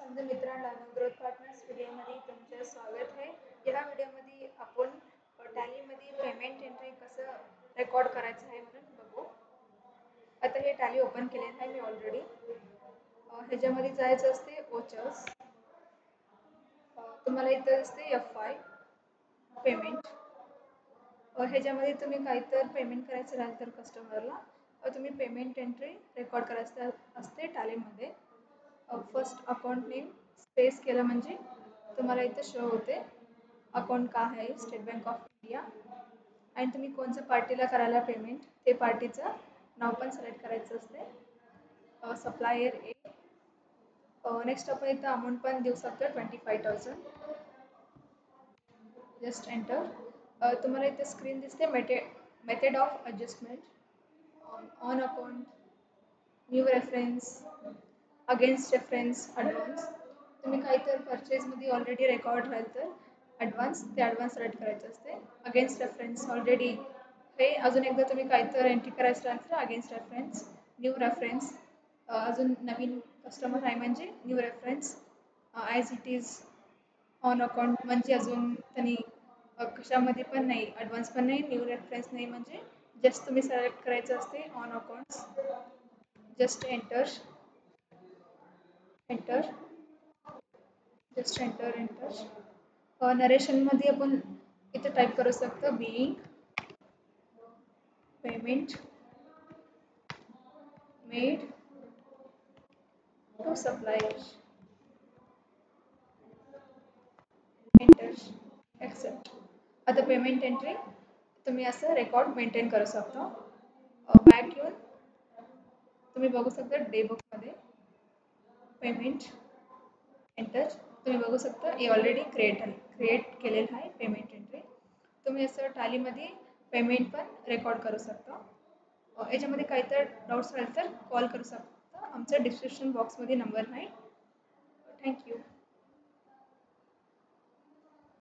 समजा मित्रांनो growth partners व्हिडिओमध्ये तुमचे स्वागत आहे. या व्हिडिओमध्ये आपण टॅलीमध्ये पेमेंट एंट्री कसं रेकॉर्ड करायचं आहे म्हणून बघू. आता हे टॅली ओपन केलेलं आहे मी ऑलरेडी. ह्याच्यामध्ये जायचं असते ओचर्स. तुम्हाला इथं असते F5 पेमेंट. ह्याच्यामध्ये तुम्ही काहीतर पेमेंट करायचं राहिलं तर कस्टमरला तुम्ही पेमेंट एंट्री रेकॉर्ड करायचं असते टॅलीमध्ये. फर्स्ट अकाउंट नेम स्पेस केलं म्हणजे तुम्हाला इथं शो होते अकाउंट का आहे स्टेट बँक ऑफ इंडिया आणि तुम्ही कोणत्या पार्टीला करायला पेमेंट ते पार्टीचं नाव पण सिलेक्ट करायचं असते. सप्लायर ए. नेक्स्ट आपण इथं अमाऊंट पण देऊ शकतो 25,000. Just enter. तुम्हाला इथे स्क्रीन दिसते method of adjustment on account new reference against reference advance. तुम्ही काहीतर परचेजमध्ये ऑलरेडी रेकॉर्ड राहील तर ॲडव्हान्स सिलेक्ट करायचं असते. अगेन्स्ट रेफरन्स ऑलरेडी हे अजून एकदा तुम्ही काहीतर एंट्री करायचं राहिलं तर अगेन्स्ट रेफरन्स न्यू रेफरन्स अजून नवीन कस्टमर आहे म्हणजे new reference as it is on account म्हणजे अजून त्यांनी कशामध्ये पण नाही ॲडव्हान्स पण नाही न्यू रेफरन्स नाही म्हणजे जस्ट तुम्ही सिलेक्ट करायचं असते on accounts. Just enter just enter. नरेशनमध्ये आपण इथे टाईप करू शकतो being payment made to supplier. Enter accept. आता पेमेंट एंट्री तुम्ही असं रेकॉर्ड मेंटेन करू शकता. बॅक येऊन तुम्ही बघू शकता डे बुकमध्ये पेमेंट एंटर. तुम्ही बघू शकता हे ऑलरेडी क्रिएट केलेलं आहे पेमेंट एंट्री. तुम्ही असं टॅलीमध्ये पेमेंट पण रेकॉर्ड करू शकता. याच्यामध्ये काहीतर डाऊट्स राहील तर कॉल करू शकता. आमच्या डिस्क्रिप्शन बॉक्समध्ये नंबर आहे. थँक्यू.